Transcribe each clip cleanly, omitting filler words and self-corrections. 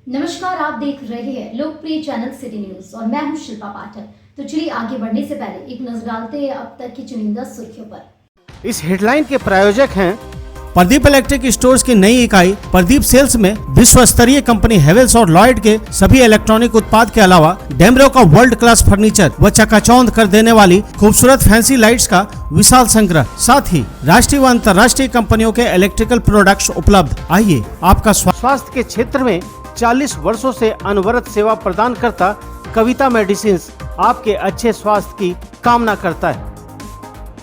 नमस्कार, आप देख रहे हैं लोकप्रिय चैनल सिटी न्यूज और मैं हूं शिल्पा पाठक। तो चलिए आगे बढ़ने से पहले एक नजर डालते हैं अब तक की चुनिंदा सुर्खियों पर। इस हेडलाइन के प्रायोजक हैं प्रदीप इलेक्ट्रिक स्टोर्स की नई इकाई प्रदीप सेल्स में विश्व स्तरीय कंपनी हेवेल्स और लॉयड के सभी इलेक्ट्रॉनिक उत्पाद के अलावा डेमरो का वर्ल्ड क्लास फर्नीचर व चकाचौंध कर देने वाली खूबसूरत फैंसी लाइट्स का विशाल संग्रह, साथ ही राष्ट्रीय व अंतर्राष्ट्रीय कंपनियों के इलेक्ट्रिकल प्रोडक्ट्स उपलब्ध। आइए आपका स्वास्थ्य के क्षेत्र में 40 वर्षों से अनवरत सेवा प्रदान करता कविता मेडिसिन्स आपके अच्छे स्वास्थ्य की कामना करता है।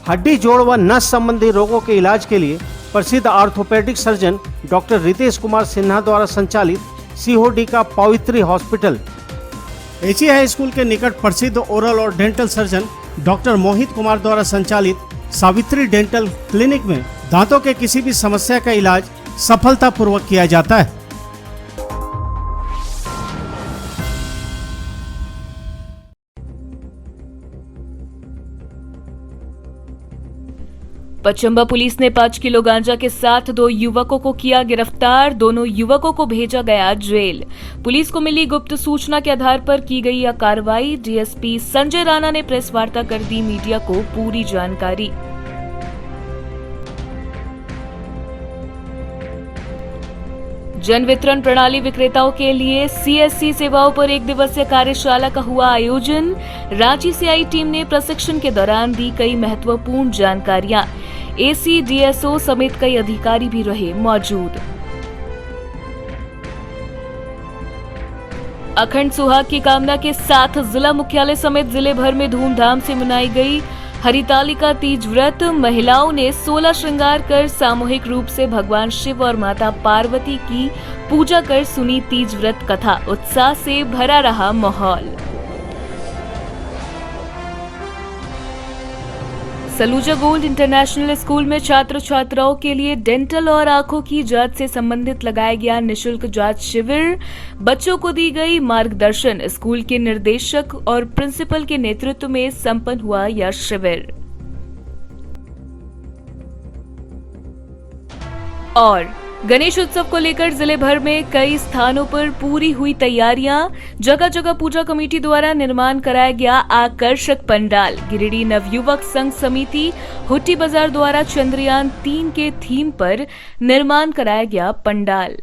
हड्डी, जोड़ व नस संबंधी रोगों के इलाज के लिए प्रसिद्ध orthopaedic surgeon doctor Ritesh Kumar Sinha द्वारा संचालित सीओडी का पवित्री हॉस्पिटल, एची हाई स्कूल के निकट प्रसिद्ध ओरल और dental surgeon doctor Mohit Kumar द्वारा संचालित सावित्री डेंटल क्लिनिक में दांतों के किसी भी समस्या का इलाज सफलतापूर्वक किया जाता है। पचंबा पुलिस ने 5 किलो गांजा के साथ 2 युवकों को किया गिरफ्तार। दोनों युवकों को भेजा गया जेल। पुलिस को मिली गुप्त सूचना के आधार पर की गई यह कार्रवाई। डीएसपी संजय राणा ने प्रेस वार्ता कर दी मीडिया को पूरी जानकारी। जन वितरण प्रणाली विक्रेताओं के लिए सीएससी सेवाओं पर 1 दिवसीय कार्यशाला का हुआ आयोजन। रांची से आई टीम ने प्रशिक्षण के दौरान दी कई महत्वपूर्ण जानकारियां। एसी, डीएसओ समेत कई अधिकारी भी रहे मौजूद। अखंड सुहाग की कामना के साथ जिला मुख्यालय समेत जिले भर में धूमधाम से मनाई गई हरितालिका तीज व्रत। महिलाओं ने 16 श्रृंगार कर सामूहिक रूप से भगवान शिव और माता पार्वती की पूजा कर सुनी तीज व्रत कथा। उत्साह से भरा रहा माहौल। सलूजा गोल्ड इंटरनेशनल स्कूल में छात्र छात्राओं के लिए डेंटल और आंखों की जांच से संबंधित लगाया गया निशुल्क जांच शिविर। बच्चों को दी गई मार्गदर्शन। स्कूल के निर्देशक और प्रिंसिपल के नेतृत्व में संपन्न हुआ यह शिविर। और गणेश उत्सव को लेकर जिले भर में कई स्थानों पर पूरी हुई तैयारियां। जगह जगह पूजा कमेटी द्वारा निर्माण कराया गया आकर्षक पंडाल। गिरिडीह नवयुवक संघ समिति हुट्टी बाजार द्वारा चंद्रयान 3 के थीम पर निर्माण कराया गया पंडाल।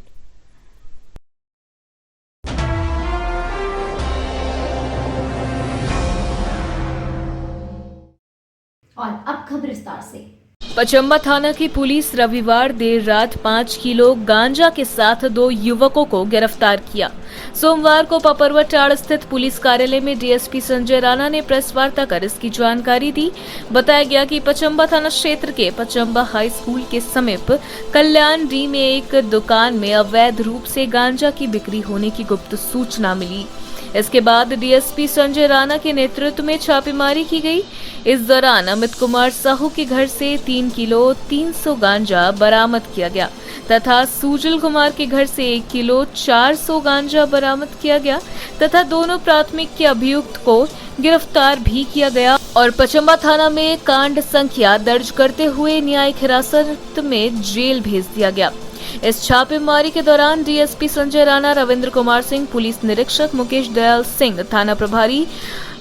और अब खबर विस्तार से। पचंबा थाना की पुलिस रविवार देर रात 5 किलो गांजा के साथ 2 युवकों को गिरफ्तार किया। सोमवार को पपरवटाड़ स्थित पुलिस कार्यालय में डीएसपी संजय राणा ने प्रेस वार्ता कर इसकी जानकारी दी। बताया गया कि पचंबा थाना क्षेत्र के पचंबा हाई स्कूल के समीप कल्याण डी में एक दुकान में अवैध रूप से गांजा की बिक्री होने की गुप्त सूचना मिली। इसके बाद डीएसपी संजय राणा के नेतृत्व में छापेमारी की गई। इस दौरान अमित कुमार साहू के घर से 3 किलो 300 गांजा बरामद किया गया तथा सुजल कुमार के घर से 1 किलो 400 गांजा बरामद किया गया तथा दोनों प्राथमिक के अभियुक्त को गिरफ्तार भी किया गया और पचंबा थाना में कांड संख्या दर्ज करते हुए न्यायिक हिरासत में जेल भेज दिया गया। इस छापेमारी के दौरान डीएसपी संजय राणा, रविंद्र कुमार सिंह, पुलिस निरीक्षक मुकेश दयाल सिंह, थाना प्रभारी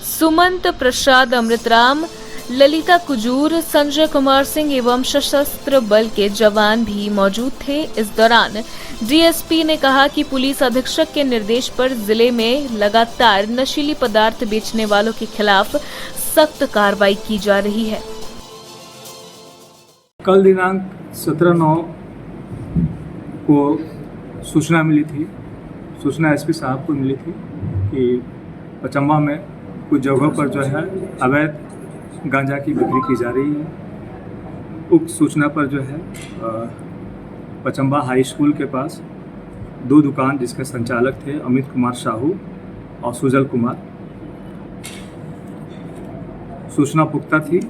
सुमंत प्रसाद अमृतराम, ललिता कुजूर, संजय कुमार सिंह एवं सशस्त्र बल के जवान भी मौजूद थे। इस दौरान डीएसपी ने कहा कि पुलिस अधीक्षक के निर्देश पर जिले में लगातार नशीली पदार्थ बेचने वालों के खिलाफ सख्त कार्रवाई की जा रही है। कल दिनांक 17/9 को सूचना मिली थी। सूचना एसपी साहब को मिली थी कि पचंबा में कुछ जगहों पर जो है अवैध गांजा की बिक्री की जा रही है। उक्त सूचना पर जो है पचंबा हाई स्कूल के पास 2 दुकान जिसके संचालक थे अमित कुमार साहू और सुजल कुमार। सूचना पुख्ता थी।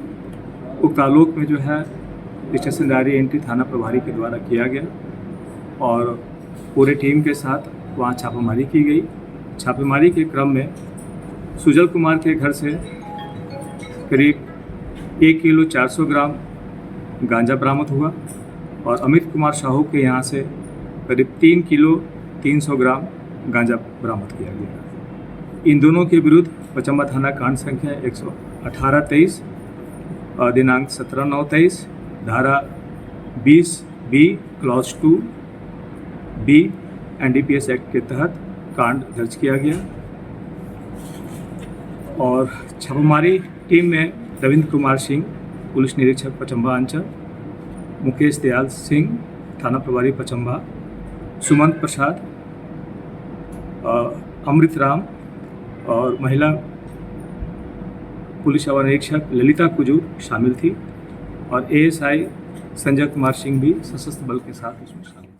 उक्त आलोक में जो है स्टेशन डायरी एंट्री थाना प्रभारी के द्वारा किया गया और पूरे टीम के साथ वहाँ छापेमारी की गई। छापेमारी के क्रम में सुजल कुमार के घर से करीब 1 किलो 400 ग्राम गांजा बरामद हुआ और अमित कुमार साहू के यहाँ से करीब 3 किलो 300 ग्राम गांजा बरामद किया गया। इन दोनों के विरुद्ध पचम्बा थाना कांड संख्या 118-23 दिनांक 17/9/23 धारा 20B clause 2B NDPS act के तहत कांड दर्ज किया गया और छापामारी टीम में रविंद्र कुमार सिंह, पुलिस निरीक्षक पचम्बा अंचल, मुकेश दयाल सिंह, थाना प्रभारी पचम्बा, सुमंत प्रसाद, अमृत राम और महिला पुलिस अवर निरीक्षक ललिता कुजूर शामिल थी और ASI संजय कुमार सिंह भी सशस्त्र बल के साथ इसमें शामिल थे।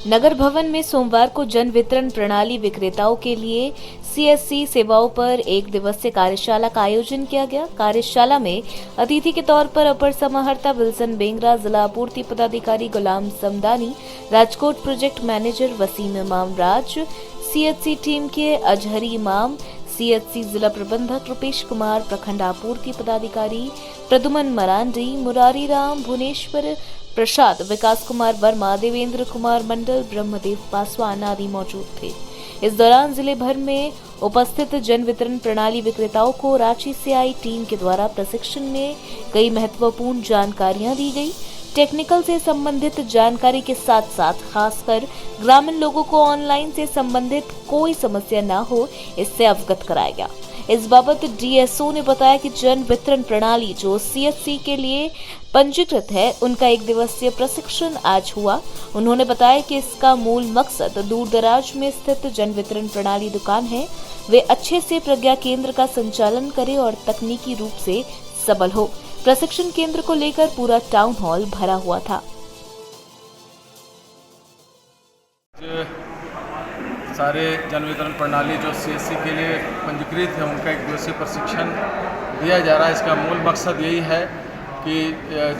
नगर भवन में सोमवार को जन वितरण प्रणाली विक्रेताओं के लिए CSC सेवाओं पर एक दिवसीय कार्यशाला का आयोजन किया गया। कार्यशाला में अतिथि के तौर पर अपर समाहर्ता विल्सन बेंगरा, जिला आपूर्ति पदाधिकारी गुलाम समदानी, राजकोट प्रोजेक्ट मैनेजर वसीम इमाम राज, CSC टीम के अजहरी इमाम, CSC जिला प्रबंधक रुपेश कुमार, प्रखंड आपूर्ति पदाधिकारी प्रदुमन मरांडी, मुरारी राम, भुवनेश्वर प्रसाद, विकास कुमार वर्मा, देवेंद्र कुमार मंडल, ब्रह्मदेव पासवान आदि मौजूद थे। इस दौरान जिले भर में उपस्थित जन वितरण प्रणाली विक्रेताओं को रांची से आई टीम के द्वारा प्रशिक्षण में कई महत्वपूर्ण जानकारियां दी गई। टेक्निकल से संबंधित जानकारी के साथ साथ खासकर ग्रामीण लोगों को ऑनलाइन से संबंधित कोई समस्या न हो, इससे अवगत कराया गया। इस बाबत DSO ने बताया कि जन वितरण प्रणाली जो CSC के लिए पंजीकृत है, उनका एक दिवसीय प्रशिक्षण आज हुआ। उन्होंने बताया कि इसका मूल मकसद दूर दराज में स्थित जन वितरण प्रणाली दुकान है, वे अच्छे से प्रज्ञा केंद्र का संचालन करें और तकनीकी रूप से सबल हो। प्रशिक्षण केंद्र को लेकर पूरा टाउन हॉल भरा हुआ था। सारे जन वितरण प्रणाली जो CSC के लिए पंजीकृत है, उनका एक दिवसीय प्रशिक्षण दिया जा रहा है। इसका मूल मकसद यही है कि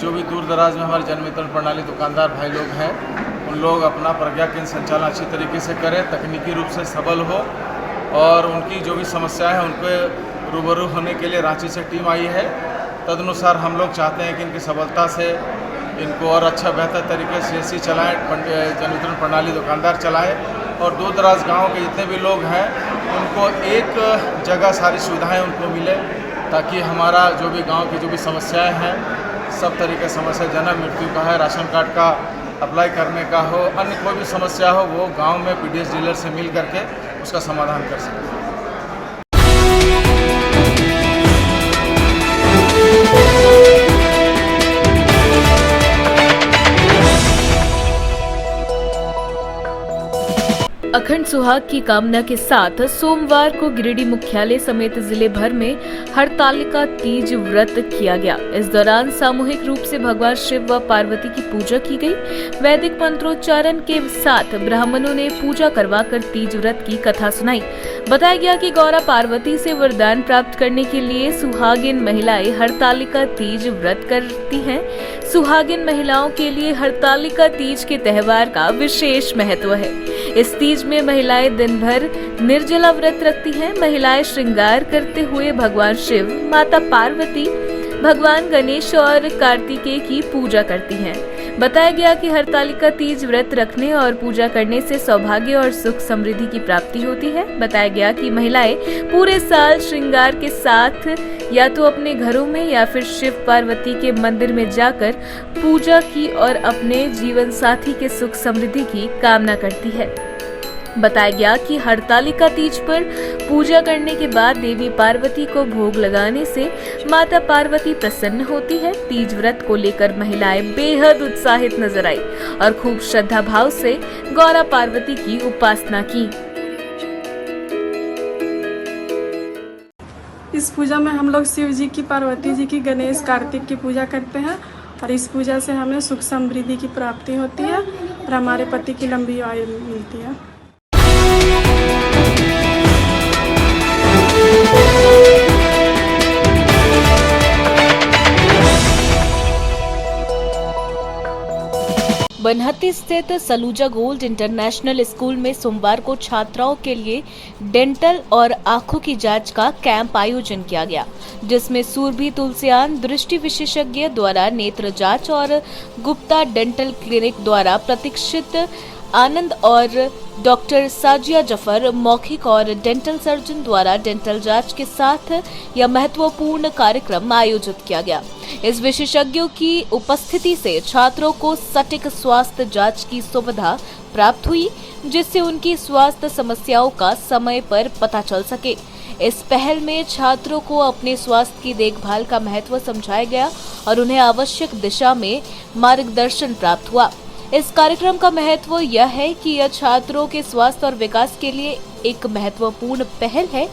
जो भी दूर दराज में हमारे जन वितरण प्रणाली दुकानदार भाई लोग हैं, उन लोग अपना प्रज्ञा केंद्र संचालन अच्छी तरीके से करें, तकनीकी रूप से सबल हो और उनकी जो भी समस्याएं हैं उनको रूबरू होने के लिए रांची से टीम आई है। तदनुसार हम लोग चाहते हैं कि इनकी सबलता से इनको और अच्छा बेहतर तरीके से CSC चलाएँ, जन वितरण प्रणाली दुकानदार चलाएँ और दूर दराज गाँव के जितने भी लोग हैं उनको एक जगह सारी सुविधाएं उनको मिले, ताकि हमारा जो भी गांव की जो भी समस्याएं हैं, सब तरीके समस्या, जन्म मृत्यु का है, राशन कार्ड का अप्लाई करने का हो, अन्य कोई भी समस्या हो, वो गांव में PDS डीलर से मिल करके उसका समाधान कर सकते हैं। अखंड सुहाग की कामना के साथ सोमवार को गिरिडीह मुख्यालय समेत जिले भर में हरतालिका तीज व्रत किया गया। इस दौरान सामूहिक रूप से भगवान शिव व पार्वती की पूजा की गई। वैदिक मंत्रोच्चारण के साथ ब्राह्मणों ने पूजा करवाकर तीज व्रत की कथा सुनाई। बताया गया कि गौरा पार्वती से वरदान प्राप्त करने के लिए सुहागिन महिलाएं हरतालिका तीज व्रत करती हैं। सुहागिन महिलाओं के लिए हरतालिका तीज के त्योहार का विशेष महत्व है। इस तीज में महिलाएं दिन भर निर्जला व्रत रखती हैं। महिलाएं श्रृंगार करते हुए भगवान शिव, माता पार्वती, भगवान गणेश और कार्तिकेय की पूजा करती हैं। बताया गया कि हरतालिका तीज व्रत रखने और पूजा करने से सौभाग्य और सुख समृद्धि की प्राप्ति होती है। बताया गया कि महिलाएं पूरे साल श्रृंगार के साथ या तो अपने घरों में या फिर शिव पार्वती के मंदिर में जाकर पूजा की और अपने जीवन साथी के सुख समृद्धि की कामना करती है। बताया गया कि हरतालिका तीज पर पूजा करने के बाद देवी पार्वती को भोग लगाने से माता पार्वती प्रसन्न होती है। तीज व्रत को लेकर महिलाएं बेहद उत्साहित नजर आई और खूब श्रद्धा भाव से गौरा पार्वती की उपासना की। इस पूजा में हम लोग शिव जी की, पार्वती जी की, गणेश, कार्तिक की पूजा करते हैं और इस पूजा से हमें सुख समृद्धि की प्राप्ति होती है और हमारे पति की लंबी आयु मिलती है। बनहत्ती स्थित सलूजा गोल्ड इंटरनेशनल स्कूल में सोमवार को छात्राओं के लिए डेंटल और आंखों की जांच का कैंप आयोजन किया गया, जिसमें सूरभि तुलसियान दृष्टि विशेषज्ञ द्वारा नेत्र जांच और गुप्ता डेंटल क्लिनिक द्वारा प्रतीक्षित आनंद और डॉक्टर साजिया जफर मौखिक और डेंटल सर्जन द्वारा डेंटल जांच के साथ यह महत्वपूर्ण कार्यक्रम आयोजित किया गया। इस विशेषज्ञों की उपस्थिति से छात्रों को सटीक स्वास्थ्य जांच की सुविधा प्राप्त हुई, जिससे उनकी स्वास्थ्य समस्याओं का समय पर पता चल सके। इस पहल में छात्रों को अपने स्वास्थ्य की देखभाल का महत्व समझाया गया और उन्हें आवश्यक दिशा में मार्गदर्शन प्राप्त हुआ। इस कार्यक्रम का महत्व यह है कि यह छात्रों के स्वास्थ्य और विकास के लिए एक महत्वपूर्ण पहल है।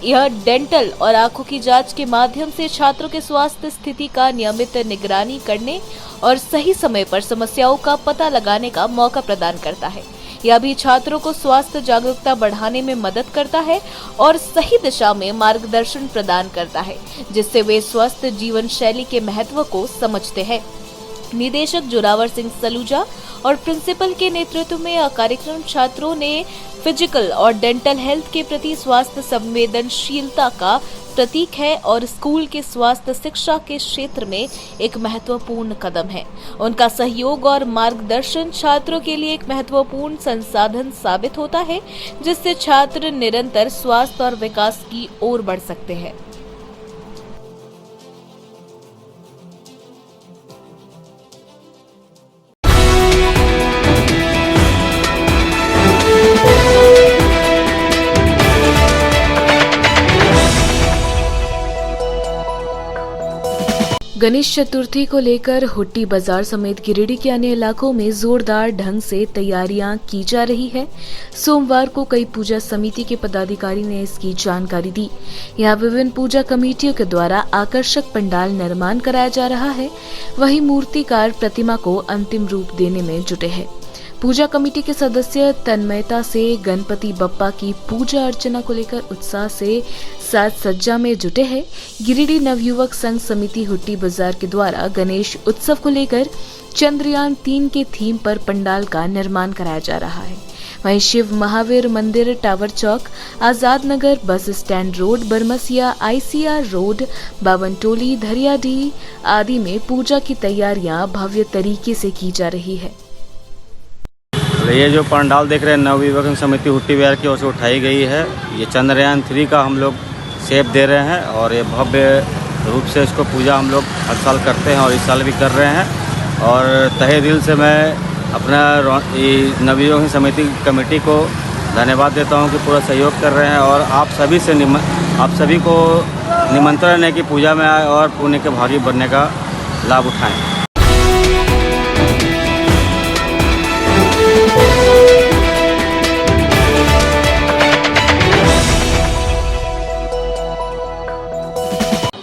यह डेंटल और आंखों की जांच के माध्यम से छात्रों के स्वास्थ्य स्थिति का नियमित निगरानी करने और सही समय पर समस्याओं का पता लगाने का मौका प्रदान करता है। यह भी छात्रों को स्वास्थ्य जागरूकता बढ़ाने में मदद करता है और सही दिशा में मार्गदर्शन प्रदान करता है, जिससे वे स्वस्थ जीवन शैली के महत्व को समझते हैं। निदेशक जोरावर सिंह सलूजा और प्रिंसिपल के नेतृत्व में यह कार्यक्रम छात्रों ने फिजिकल और डेंटल हेल्थ के प्रति स्वास्थ्य संवेदनशीलता का प्रतीक है और स्कूल के स्वास्थ्य शिक्षा के क्षेत्र में एक महत्वपूर्ण कदम है। उनका सहयोग और मार्गदर्शन छात्रों के लिए एक महत्वपूर्ण संसाधन साबित होता है, जिससे छात्र निरंतर स्वास्थ्य और विकास की ओर बढ़ सकते हैं। गणेश चतुर्थी को लेकर हुट्टी बाजार समेत गिरिडीह के अन्य इलाकों में जोरदार ढंग से तैयारियां की जा रही है। सोमवार को कई पूजा समिति के पदाधिकारी ने इसकी जानकारी दी। यहां विभिन्न पूजा कमेटियों के द्वारा आकर्षक पंडाल निर्माण कराया जा रहा है, वहीं मूर्तिकार प्रतिमा को अंतिम रूप देने में जुटे हैं। पूजा कमेटी के सदस्य तन्मयता से गणपति बप्पा की पूजा अर्चना को लेकर उत्साह से साज सज्जा में जुटे हैं। गिरिडीह नवयुवक संघ समिति हुट्टी बाजार के द्वारा गणेश उत्सव को लेकर चंद्रयान 3 के थीम पर पंडाल का निर्माण कराया जा रहा है। वहीं शिव महावीर मंदिर, टावर चौक, Azad Nagar, bus stand road, Baramsia, ICR road, Bawantoli, Dhariyadih आदि में पूजा की तैयारियां भव्य तरीके से की जा रही है। ये जो पंडाल देख रहे हैं नवयुवक समिति हुट्टी बाजार की ओर से उठाई गई है। ये चंद्रयान 3 का हम लोग शेप दे रहे हैं और ये भव्य रूप से इसको पूजा हम लोग हर साल करते हैं और इस साल भी कर रहे हैं। और तहे दिल से मैं अपना नवयुवक समिति कमेटी को धन्यवाद देता हूं कि पूरा सहयोग कर रहे हैं और आप सभी को निमंत्रण है कि पूजा में आए और पुण्य के भागी बनने का लाभ उठाएं।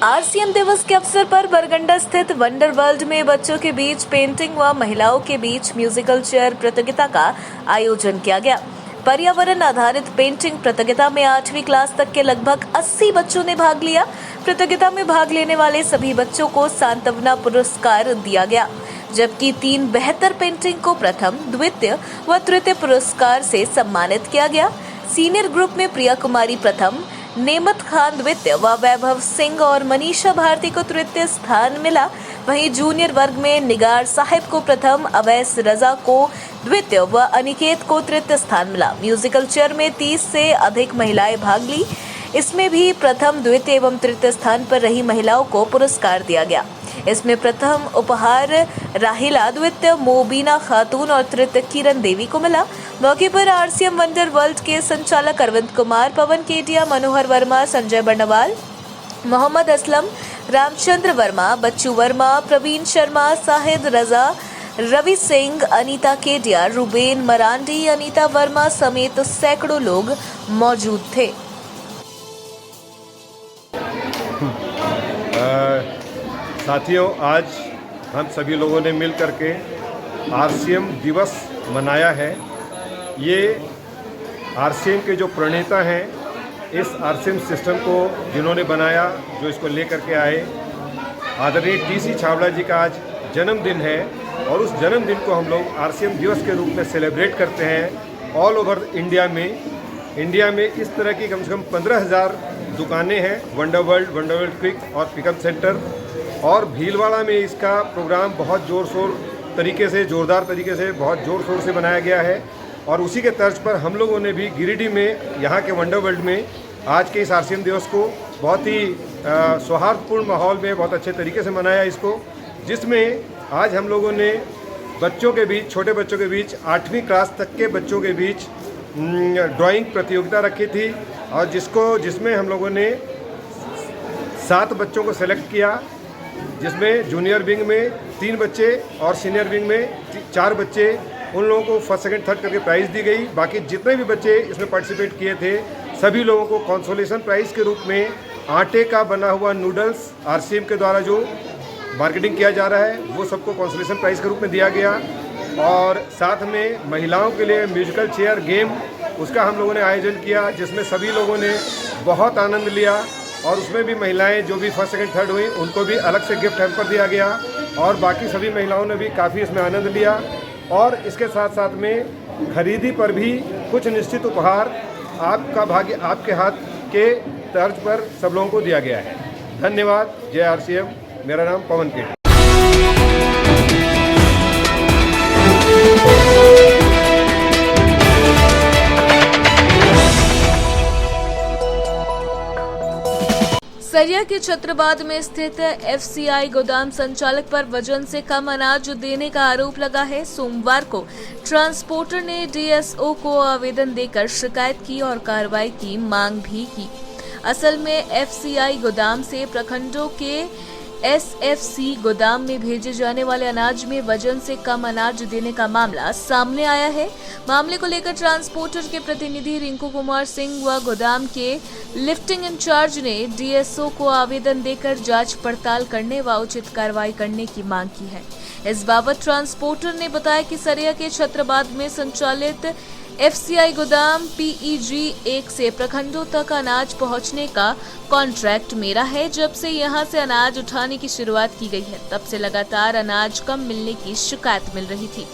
RCM दिवस के अवसर पर बरगंडा स्थित वंडर वर्ल्ड में बच्चों के बीच पेंटिंग व महिलाओं के बीच म्यूजिकल चेयर प्रतियोगिता का आयोजन किया गया। पर्यावरण आधारित पेंटिंग प्रतियोगिता में 8वीं क्लास तक के लगभग 80 बच्चों ने भाग लिया। प्रतियोगिता में भाग लेने वाले सभी बच्चों को सांत्वना पुरस्कार दिया गया, जबकि 3 बेहतर पेंटिंग को प्रथम, द्वितीय व तृतीय पुरस्कार से सम्मानित किया गया। सीनियर ग्रुप में प्रिया कुमारी प्रथम, नेमत खान द्वितीय व वैभव सिंह और मनीषा भारती को तृतीय स्थान मिला। वहीं जूनियर वर्ग में निगार साहिब को प्रथम, अवैस रजा को द्वितीय व अनिकेत को तृतीय स्थान मिला। म्यूजिकल चेयर में 30 से अधिक महिलाएं भाग ली। इसमें भी प्रथम, द्वितीय एवं तृतीय स्थान पर रही महिलाओं को पुरस्कार दिया गया। इसमें प्रथम उपहार राहिला, द्वितीय मोबीना खातून और तृतीय किरण देवी को मिला। मौके पर RCM वंडर वर्ल्ड के संचालक अरविंद कुमार, पवन केडिया, मनोहर वर्मा, संजय बर्नवाल, मोहम्मद असलम, रामचंद्र वर्मा, बच्चू वर्मा, प्रवीण शर्मा, साहिद रजा, रवि सिंह, अनीता केडिया, रुबेन मरांडी, अनीता वर्मा समेत सैकड़ों लोग मौजूद थे। साथियों, आज हम सभी लोगों ने मिल करके RCM दिवस मनाया है। ये RCM के जो प्रणेता हैं, इस RCM सिस्टम को जिन्होंने बनाया, जो इसको लेकर के आए, आदरणीय TC छाबड़ा जी का आज जन्मदिन है। और उस जन्मदिन को हम लोग आरसीएम दिवस के रूप में सेलिब्रेट करते हैं। ऑल ओवर इंडिया में इस तरह की कम से कम 15,000 दुकानें हैं, वंडर वर्ल्ड क्विक और पिकअप सेंटर, और भीलवाड़ा में इसका प्रोग्राम बहुत जोरदार तरीके से बहुत ज़ोर शोर से बनाया गया है। और उसी के तर्ज पर हम लोगों ने भी गिरिडीह में यहाँ के वंडर वर्ल्ड में आज के इस आरसीएम दिवस को बहुत ही सौहार्दपूर्ण माहौल में बहुत अच्छे तरीके से मनाया इसको, जिसमें आज हम लोगों ने बच्चों के बीच, छोटे बच्चों के बीच, 8वीं क्लास तक के बच्चों के बीच ड्राइंग प्रतियोगिता रखी थी, और जिसमें हम लोगों ने 7 बच्चों को सेलेक्ट किया, जिसमें जूनियर विंग में 3 बच्चे और सीनियर विंग में 4 बच्चे, उन लोगों को फर्स्ट सेकंड थर्ड करके प्राइज़ दी गई। बाकी जितने भी बच्चे इसमें पार्टिसिपेट किए थे सभी लोगों को कंसोलेशन प्राइज़ के रूप में आटे का बना हुआ नूडल्स आरसीएम के द्वारा जो मार्केटिंग किया जा रहा है वो सबको कंसोलेशन प्राइज़ के रूप में दिया गया। और साथ में महिलाओं के लिए म्यूजिकल चेयर गेम, उसका हम लोगों ने आयोजन किया, जिसमें सभी लोगों ने बहुत आनंद लिया, और उसमें भी महिलाएं जो भी फर्स्ट सेकंड थर्ड हुई उनको भी अलग से गिफ्ट हैम्पर दिया गया, और बाकी सभी महिलाओं ने भी काफ़ी इसमें आनंद लिया। और इसके साथ साथ में खरीदी पर भी कुछ निश्चित उपहार आपका भाग्य आपके हाथ के तर्ज पर सब लोगों को दिया गया है। धन्यवाद। जय आरसीएम। मेरा नाम पवन के। सरिया के छत्रबाद में स्थित एफसीआई गोदाम संचालक पर वजन से कम अनाज देने का आरोप लगा है। सोमवार को ट्रांसपोर्टर ने डीएसओ को आवेदन देकर शिकायत की और कार्रवाई की मांग भी की। असल में एफसीआई गोदाम से प्रखंडों के एसएफसी गोदाम में भेजे जाने वाले अनाज में वजन से कम अनाज देने का मामला सामने आया है। मामले को लेकर ट्रांसपोर्टर के प्रतिनिधि रिंकू कुमार सिंह व गोदाम के लिफ्टिंग इंचार्ज ने डीएसओ को आवेदन देकर जांच पड़ताल करने व उचित कार्रवाई करने की मांग की है। इस बाबत ट्रांसपोर्टर ने बताया कि सरिया के छत्रबाद में संचालित एफसीआई गोदाम पीईजी 1 से प्रखंडों तक अनाज पहुंचने का कॉन्ट्रैक्ट मेरा है। जब से यहां से अनाज उठाने की शुरुआत की गई है तब से लगातार अनाज कम मिलने की शिकायत मिल रही थी।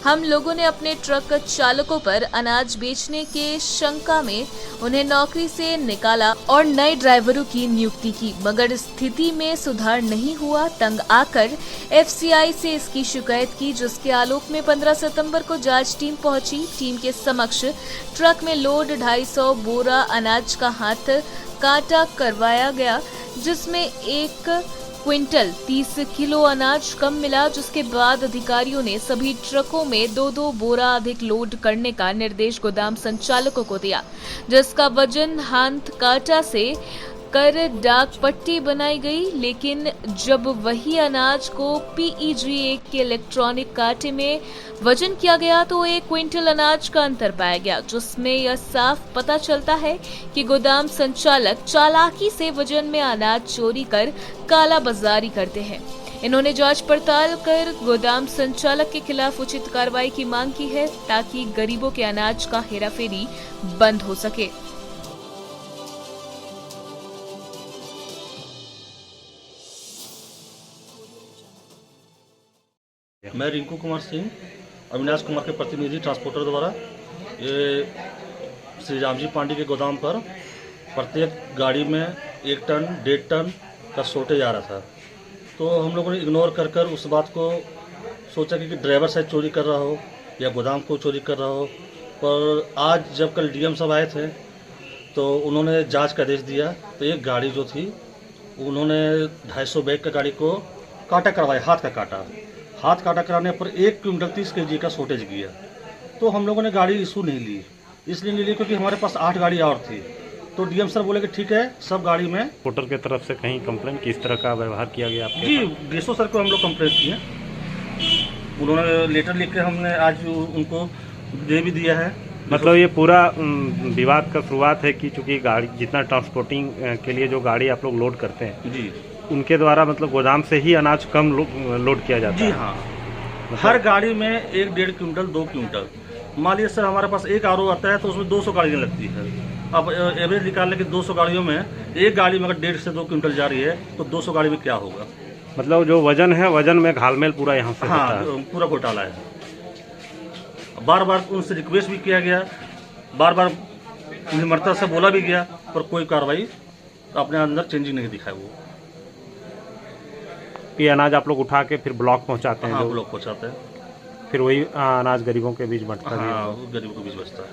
हम लोगों ने अपने ट्रक चालकों पर अनाज बेचने के शंका में उन्हें नौकरी से निकाला और नए ड्राइवरों की नियुक्ति की, मगर स्थिति में सुधार नहीं हुआ। तंग आकर एफसीआई से इसकी शिकायत की, जिसके आलोक में 15 सितंबर को जांच टीम पहुंची। टीम के समक्ष ट्रक में लोड 250 बोरा अनाज का हाथ काटा करवाया गया, जिसमें 1 क्विंटल 30 किलो अनाज कम मिला, जिसके बाद अधिकारियों ने सभी ट्रकों में 2-2 बोरा अधिक लोड करने का निर्देश गोदाम संचालकों को दिया, जिसका वजन हाथ काटा से कर डाक पट्टी बनाई गई। लेकिन जब वही अनाज को पीईजी 1 के इलेक्ट्रॉनिक कांटे में वजन किया गया तो 1 क्विंटल अनाज का अंतर पाया गया, जिसमें यह साफ पता चलता है कि गोदाम संचालक चालाकी से वजन में अनाज चोरी कर काला बाजारी करते हैं। इन्होंने जांच पड़ताल कर गोदाम संचालक के खिलाफ उचित कार्रवाई की मांग की है, ताकि गरीबों के अनाज का हेराफेरी बंद हो सके। मैं रिंकू कुमार सिंह, अविनाश कुमार के प्रतिनिधि ट्रांसपोर्टर द्वारा ये श्री रामजी पांडे के गोदाम पर प्रत्येक गाड़ी में 1 टन 1.5 टन का शॉर्टेज आ रहा था। तो हम लोगों ने इग्नोर कर उस बात को सोचा कि ड्राइवर शायद चोरी कर रहा हो या गोदाम को चोरी कर रहा हो। पर आज जब कल डीएम साहब आए थे तो उन्होंने जांच का आदेश दिया, तो एक गाड़ी जो थी उन्होंने 250 बैग का गाड़ी को काटा करवाया, हाथ काटा कराने पर 1 क्विंटल 30 kg का शॉर्टेज गया। तो हम लोगों ने गाड़ी इशू नहीं ली, इसलिए नहीं ली क्योंकि हमारे पास 8 गाड़ी और थी। तो डीएम सर बोले कि ठीक है, सब गाड़ी में। पोर्टर के तरफ से कहीं कंप्लेन किस तरह का व्यवहार किया गया आपके? जी, डीएसओ सर को हम लोग कंप्लेन किए, उन्होंने लेटर लिख के हमने आज उनको दे भी दिया है। मतलब ये पूरा विवाद का शुरुआत है कि चूँकि गाड़ी जितना ट्रांसपोर्टिंग के लिए जो गाड़ी आप लोग लोड करते हैं जी, उनके द्वारा मतलब गोदाम से ही अनाज कम लोड किया जाता है। जी हाँ, हर गाड़ी में 1-1.5 क्विंटल 2 क्विंटल। मान लीजिए सर हमारे पास एक आरओ आता है तो उसमें 200 गाड़ियाँ लगती है। अब एवरेज निकालने की 200 गाड़ियों में एक गाड़ी में अगर 1.5 से 2 क्विंटल जा रही है तो 200 गाड़ी में क्या होगा? मतलब जो वजन है, वजन में घालमेल पूरा यहाँ से होता है। पूरा घोटाला है। बार बार उनसे रिक्वेस्ट भी किया गया, बार बार निर्ममता से बोला भी गया, पर कोई कार्रवाई अपने अंदर चेंजिंग नहीं दिखाया वो। ये अनाज आप लोग उठा के फिर ब्लॉक पहुँचाते हैं? हाँ, ब्लॉक पहुँचाते हैं, फिर वही अनाज गरीबों के बीच बंटता है। हाँ, गरीबों के बीच बचता है।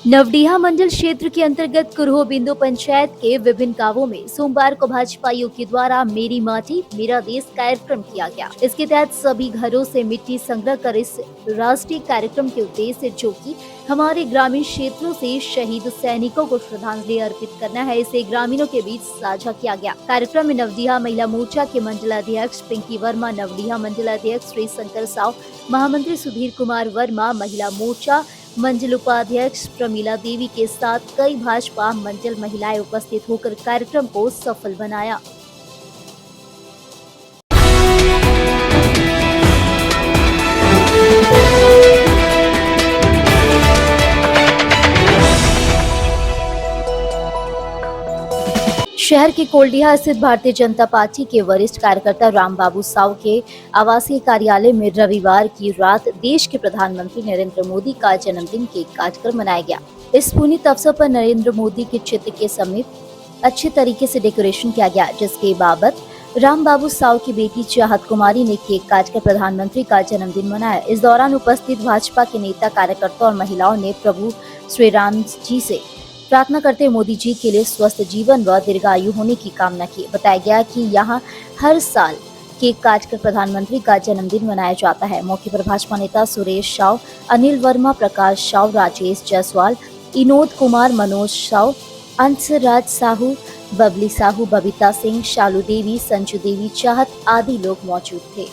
नवडीहा मंडल क्षेत्र के अंतर्गत कुरहो बिंदु पंचायत के विभिन्न गांवों में सोमवार को भाजपा के द्वारा मेरी माटी मेरा देश कार्यक्रम किया गया। इसके तहत सभी घरों से मिट्टी संग्रह कर इस राष्ट्रीय कार्यक्रम के उद्देश्य, जो कि हमारे ग्रामीण क्षेत्रों से शहीद सैनिकों को श्रद्धांजलि अर्पित करना है, इसे ग्रामीणों के बीच साझा किया गया। कार्यक्रम में नवडीहा महिला मोर्चा के मंडल अध्यक्ष पिंकी वर्मा, नवडीहा मंडल अध्यक्ष श्री शंकर साव, महामंत्री सुधीर कुमार वर्मा, महिला मोर्चा मंडल उपाध्यक्ष प्रमीला देवी के साथ कई भाजपा मंडल महिलाएं उपस्थित होकर कार्यक्रम को सफल बनाया। शहर के कोल्डिया स्थित भारतीय जनता पार्टी के वरिष्ठ कार्यकर्ता राम बाबू साव के आवासीय कार्यालय में रविवार की रात देश के प्रधानमंत्री नरेंद्र मोदी का जन्मदिन केक काटकर मनाया गया। इस पुनीत अवसर पर नरेंद्र मोदी के चित्र के समीप अच्छे तरीके से डेकोरेशन किया गया, जिसके बाबत राम बाबू साव की बेटी चाहत कुमारी ने केक काटकर प्रधानमंत्री का जन्मदिन मनाया। इस दौरान उपस्थित भाजपा के नेता, कार्यकर्ता और महिलाओं ने प्रभु श्री राम जी से प्रार्थना करते हुए मोदी जी के लिए स्वस्थ जीवन व दीर्घायु होने की कामना की। बताया गया कि यहाँ हर साल केक काटकर प्रधानमंत्री का जन्मदिन मनाया जाता है। मौके पर भाजपा नेता सुरेश साव, अनिल वर्मा, प्रकाश साव, राजेश जायसवाल, विनोद कुमार, मनोज साव, अंशराज साहू, बबली साहू, बबीता सिंह, शालू देवी, संजू देवी, चाहत आदि लोग मौजूद थे।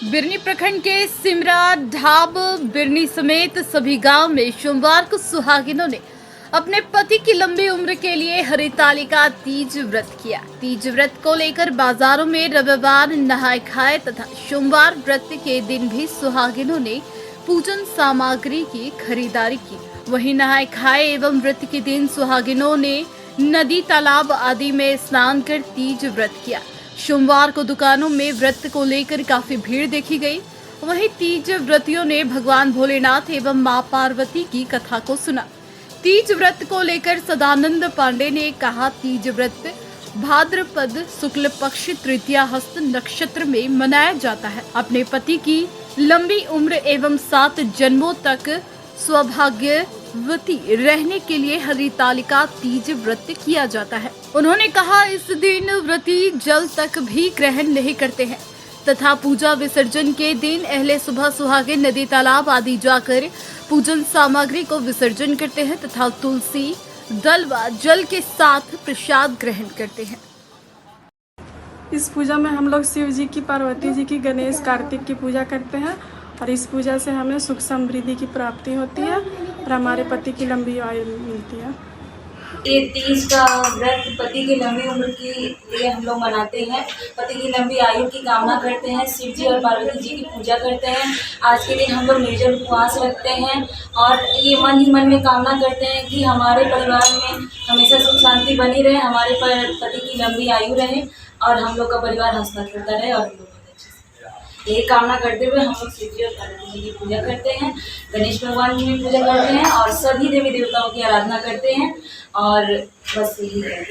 बिरनी प्रखंड के सिमरा, ढाब, बिरनी समेत सभी गांव में सोमवार को सुहागिनों ने अपने पति की लंबी उम्र के लिए हरितालिका तीज व्रत किया। तीज व्रत को लेकर बाजारों में रविवार नहाए खाए तथा सोमवार व्रत के दिन भी सुहागिनों ने पूजन सामग्री की खरीदारी की। वहीं नहाए खाए एवं व्रत के दिन सुहागिनों ने नदी, तालाब आदि में स्नान कर तीज व्रत किया। सोमवार को दुकानों में व्रत को लेकर काफी भीड़ देखी गई। वहीं तीज व्रतियों ने भगवान भोलेनाथ एवं मां पार्वती की कथा को सुना। तीज व्रत को लेकर सदानंद पांडे ने कहा, तीज व्रत भाद्रपद शुक्ल पक्ष तृतीया हस्त नक्षत्र में मनाया जाता है। अपने पति की लंबी उम्र एवं 7 जन्मों तक सौभाग्यवती रहने के लिए हरितालिका तीज व्रत किया जाता है। उन्होंने कहा, इस दिन व्रती जल तक भी ग्रहण नहीं करते हैं तथा पूजा विसर्जन के दिन अहले सुबह सुहागिन नदी, तालाब आदि जाकर पूजन सामग्री को विसर्जन करते हैं तथा तुलसी दल व जल के साथ प्रसाद ग्रहण करते हैं। इस पूजा में हम लोग शिव जी की, पार्वती जी की, गणेश, कार्तिक की पूजा करते हैं और इस पूजा से हमें सुख समृद्धि की प्राप्ति होती है और हमारे पति की लंबी आयु मिलती है। ये तीज का व्रत पति की लंबी उम्र के लिए हम लोग मनाते हैं। पति की लंबी आयु की कामना करते हैं, शिव जी और पार्वती जी की पूजा करते हैं। आज के दिन हम लोग निर्जल उपवास रखते हैं और ये मन ही मन में कामना करते हैं कि हमारे परिवार में हमेशा सुख शांति बनी रहे, हमारे पति की लंबी आयु रहे और हम लोग का परिवार हंसता खेलता रहे। और यही कामना करते हुए हम लोग शिव जी और पार्वती जी की पूजा करते हैं, गणेश भगवान की भी पूजा करते हैं और सभी देवी देवताओं की आराधना करते हैं और बस यही है।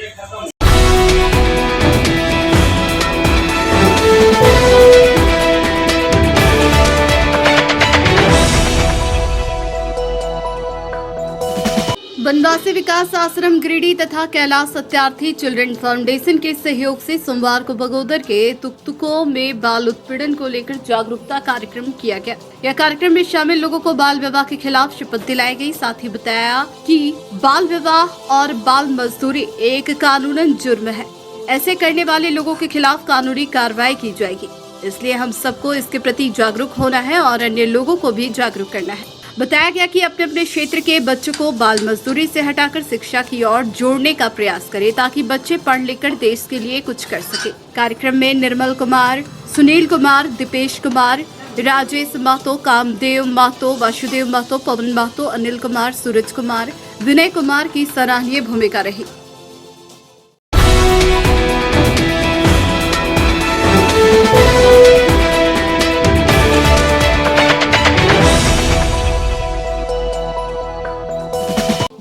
बनवासी विकास आश्रम गिरिडीह तथा कैलाश सत्यार्थी चिल्ड्रन फाउंडेशन के सहयोग से सोमवार को बगोदर के तुकतुकों में बाल उत्पीड़न को लेकर जागरूकता कार्यक्रम किया गया। यह कार्यक्रम में शामिल लोगों को बाल विवाह के खिलाफ शपथ दिलाई गई। साथ ही बताया कि बाल विवाह और बाल मजदूरी एक कानूनन जुर्म है। ऐसे करने वाले लोगों के खिलाफ कानूनी कार्रवाई की जाएगी। इसलिए हम सबको इसके प्रति जागरूक होना है और अन्य लोगों को भी जागरूक करना है। बताया गया कि अपने अपने क्षेत्र के बच्चों को बाल मजदूरी से हटाकर शिक्षा की ओर जोड़ने का प्रयास करें ताकि बच्चे पढ़ लिख कर देश के लिए कुछ कर सके। कार्यक्रम में निर्मल कुमार, सुनील कुमार, दीपेश कुमार, राजेश महतो, कामदेव महतो, वासुदेव महतो, पवन महतो, अनिल कुमार, सूरज कुमार, विनय कुमार की सराहनीय भूमिका रही।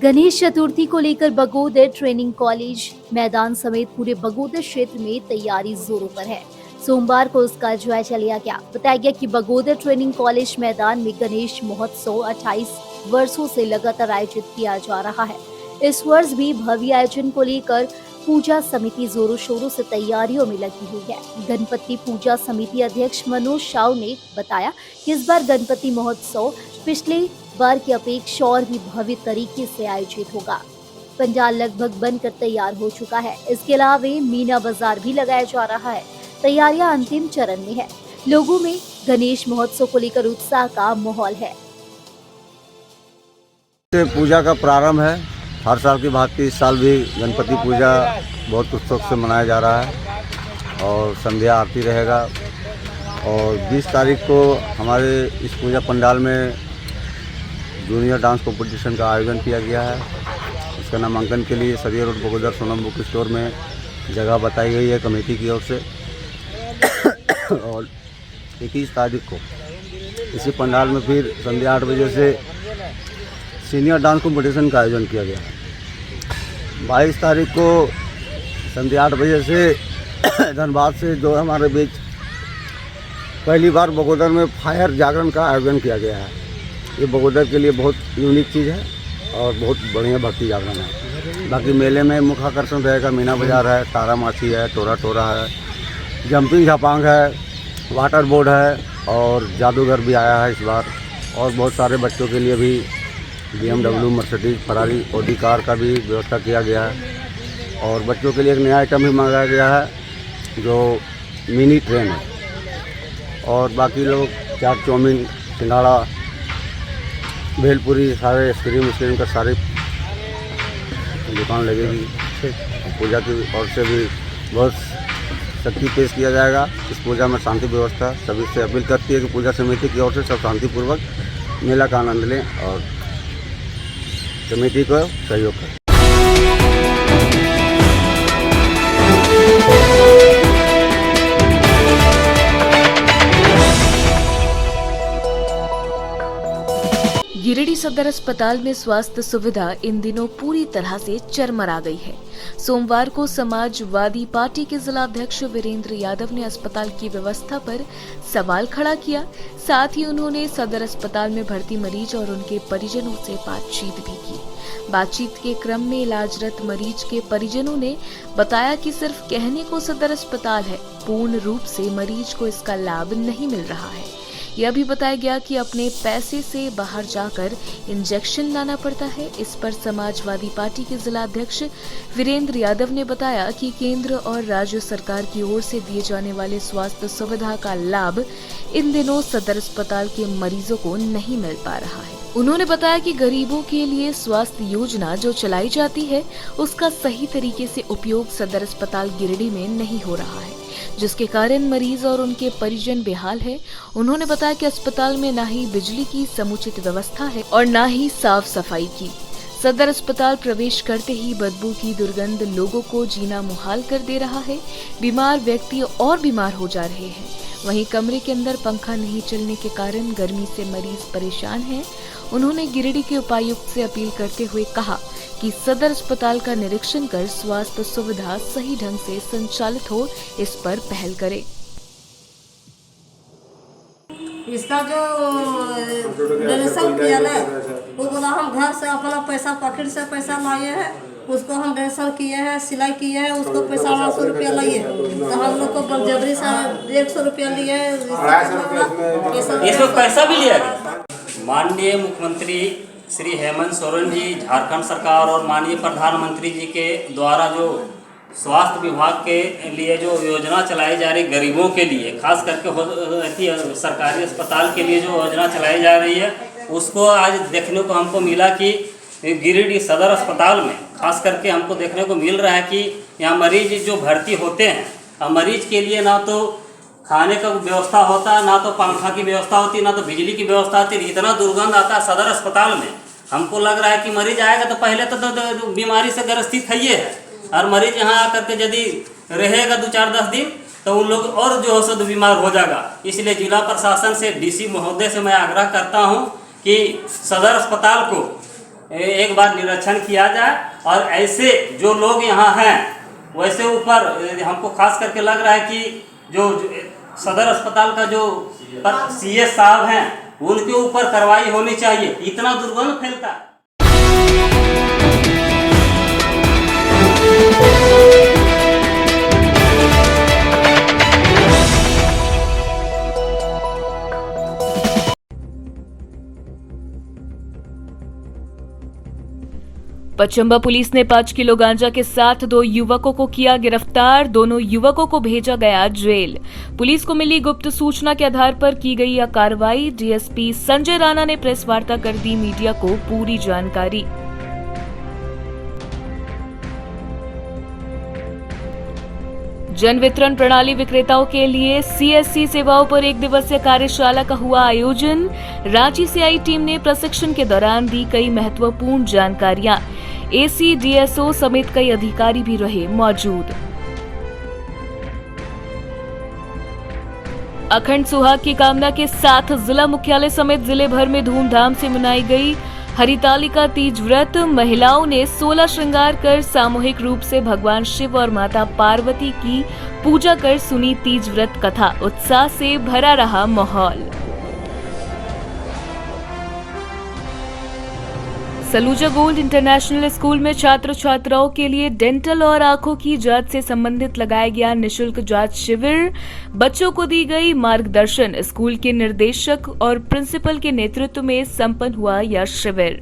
गणेश चतुर्थी को लेकर बगोदर ट्रेनिंग कॉलेज मैदान समेत पूरे बगोदर क्षेत्र में तैयारी जोरों पर है। सोमवार को उसका जायजा लिया गया। बताया गया कि बगोदर ट्रेनिंग कॉलेज मैदान में गणेश महोत्सव 28 वर्षों से लगातार आयोजित किया जा रहा है। इस वर्ष भी भव्य आयोजन को लेकर पूजा समिति जोरों शोरों से तैयारियों में लगी हुई है। गणपति पूजा समिति अध्यक्ष मनोज साव ने बताया कि इस बार गणपति महोत्सव पिछले बार की अपेक्षा और भी भव्य तरीके से आयोजित होगा। पंडाल लगभग बनकर तैयार हो चुका है। इसके अलावा मीना बाजार भी लगाया जा रहा है। तैयारियां अंतिम चरण में है। लोगों में गणेश महोत्सव को लेकर उत्साह का माहौल है। पूजा का प्रारंभ है। हर साल की भांति इस साल भी गणपति पूजा बहुत उत्सव से मनाया जा रहा है और संध्या आरती रहेगा। और 20 तारीख को हमारे इस पूजा पंडाल में जूनियर डांस कंपटीशन का आयोजन किया गया है। इसका नामांकन के लिए सरिया road Bagodar Sonam book store में जगह बताई गई है कमेटी की ओर से। और 21 तारीख को इसी पंडाल में फिर संध्या 8 बजे से सीनियर डांस कंपटीशन का आयोजन किया गया है। 22 तारीख को संध्या 8 बजे से धनबाद से जो हमारे बीच पहली बार बगोदर में फायर जागरण का आयोजन किया गया है। ये बगोदर के लिए बहुत यूनिक चीज़ है और बहुत बढ़िया भक्ति जागरण है। बाकी मेले में मुख्य आकर्षण रहेगा मीना बाजार है, तारा माछी है, टोरा टोरा है, जंपिंग झापांग है, वाटर बोर्ड है और जादूगर भी आया है इस बार। और बहुत सारे बच्चों के लिए भी BMW, Mercedes, Ferrari, Audi car का भी व्यवस्था किया गया है। और बच्चों के लिए एक नया आइटम भी मंगाया गया है जो मिनी ट्रेन है। और बाकी लोग चाट, चाउमीन, सिंघाड़ा, भेलपुरी, सारे आइसक्रीम का सारी दुकान लगेगी। पूजा की ओर से भी बहुत शक्ति पेश किया जाएगा। इस पूजा में शांति व्यवस्था सभी से अपील करती है कि पूजा समिति की ओर से सब शांतिपूर्वक मेला का आनंद लें और समिति को सहयोग करें। गिरिडीह सदर अस्पताल में स्वास्थ्य सुविधा इन दिनों पूरी तरह से चरमरा गई है। सोमवार को समाजवादी पार्टी के जिलाध्यक्ष वीरेंद्र यादव ने अस्पताल की व्यवस्था पर सवाल खड़ा किया। साथ ही उन्होंने सदर अस्पताल में भर्ती मरीज और उनके परिजनों से बातचीत भी की। बातचीत के क्रम में इलाजरत मरीज के परिजनों ने बताया कि सिर्फ कहने को सदर अस्पताल है, पूर्ण रूप से मरीज को इसका लाभ नहीं मिल रहा है। यह भी बताया गया कि अपने पैसे से बाहर जाकर इंजेक्शन लाना पड़ता है। इस पर समाजवादी पार्टी के जिलाध्यक्ष वीरेंद्र यादव ने बताया कि केंद्र और राज्य सरकार की ओर से दिए जाने वाले स्वास्थ्य सुविधा का लाभ इन दिनों सदर अस्पताल के मरीजों को नहीं मिल पा रहा है। उन्होंने बताया कि गरीबों के लिए स्वास्थ्य योजना जो चलाई जाती है उसका सही तरीके से उपयोग सदर अस्पताल गिरिडीह में नहीं हो रहा है, जिसके कारण मरीज और उनके परिजन बेहाल है। उन्होंने बताया कि अस्पताल में न ही बिजली की समुचित व्यवस्था है और न ही साफ सफाई की। सदर अस्पताल प्रवेश करते ही बदबू की दुर्गंध लोगों को जीना मुहाल कर दे रहा है। बीमार व्यक्ति और बीमार हो जा रहे हैं। वहीं कमरे के अंदर पंखा नहीं चलने के कारण गर्मी से मरीज परेशान हैं। उन्होंने गिरिडीह के उपायुक्त से अपील करते हुए कहा कि सदर अस्पताल का निरीक्षण कर स्वास्थ्य सुविधा सही ढंग से संचालित हो, इस पर पहल करे। इसका जो डोनेशन किया ना, वो बोला हम घर से अपना पैसा पॉकेट से पैसा लाए हैं, उसको हम डोनेशन किए हैं, सिलाई किए हैं, उसको पैसा 800 रुपया लिए, तो हम लोग को बलजबरी से 150 रुपया लिए। इसमें पैसा भी लिया गया। माननीय मुख्यमंत्री श्री हेमंत सोरेन जी, झारखंड सरकार और माननीय प्रधानमंत्री जी के द्वारा जो स्वास्थ्य विभाग के लिए जो योजना चलाई जा रही गरीबों के लिए, खास करके सरकारी अस्पताल के लिए जो योजना चलाई जा रही है, उसको आज देखने को हमको मिला कि गिरिडीह सदर अस्पताल में खास करके हमको देखने को मिल रहा है कि यहाँ मरीज जो भर्ती होते हैं, मरीज के लिए ना तो खाने का व्यवस्था होता, ना तो पंखा की व्यवस्था होती, ना तो बिजली की व्यवस्था होती। इतना दुर्गंध आता है सदर अस्पताल में। हमको लग रहा है कि मरीज आएगा तो पहले तो बीमारी से ग्रसित है ये है, और मरीज यहाँ आकर के यदि रहेगा 2-4-10 दिन तो उन लोग और जो है सो बीमार हो जाएगा। इसलिए जिला प्रशासन से, डीसी महोदय से मैं आग्रह करता हूँ कि सदर अस्पताल को एक बार निरीक्षण किया जाए, और ऐसे जो लोग यहाँ हैं वैसे ऊपर हमको खास करके लग रहा है कि जो सदर अस्पताल का जो CS साहब हैं उनके ऊपर कार्रवाई होनी चाहिए। इतना दुर्गंध फैलता है। पचंबा पुलिस ने 5 किलो गांजा के साथ 2 युवकों को किया गिरफ्तार। दोनों युवकों को भेजा गया जेल। पुलिस को मिली गुप्त सूचना के आधार पर की गई यह कार्रवाई। डीएसपी संजय राणा ने प्रेस वार्ता कर दी मीडिया को पूरी जानकारी। जन वितरण प्रणाली विक्रेताओं के लिए CSC सेवाओं पर 1 दिवसीय कार्यशाला का हुआ आयोजन। रांची से आई टीम ने प्रशिक्षण के दौरान दी कई महत्वपूर्ण जानकारियां। AC, DSO समेत कई अधिकारी भी रहे मौजूद। अखंड सुहाग की कामना के साथ जिला मुख्यालय समेत जिले भर में धूमधाम से मनाई गई हरितालिका तीज व्रत। महिलाओं ने 16 श्रृंगार कर सामूहिक रूप से भगवान शिव और माता पार्वती की पूजा कर सुनी तीज व्रत कथा। उत्साह से भरा रहा माहौल। सलूजा गोल्ड इंटरनेशनल स्कूल में छात्र छात्राओं के लिए डेंटल और आंखों की जांच से संबंधित लगाया गया निशुल्क जांच शिविर। बच्चों को दी गई मार्गदर्शन। स्कूल के निर्देशक और प्रिंसिपल के नेतृत्व में संपन्न हुआ यह शिविर।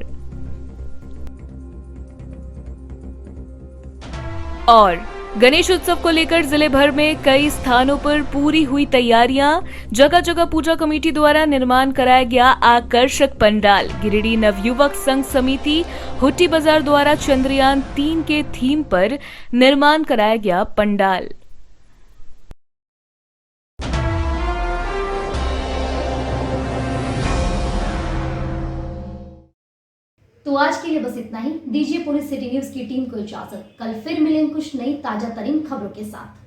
और गणेश उत्सव को लेकर जिले भर में कई स्थानों पर पूरी हुई तैयारियां। जगह जगह पूजा कमेटी द्वारा निर्माण कराया गया आकर्षक पंडाल। गिरिडीह नवयुवक संघ समिति हुट्टी बाजार द्वारा चंद्रयान 3 के थीम पर निर्माण कराया गया पंडाल। तो आज के लिए बस इतना ही। दीजिए पुलिस सिटी न्यूज की टीम को इजाजत। कल फिर मिलेंगे कुछ नई ताजा तरीन खबरों के साथ।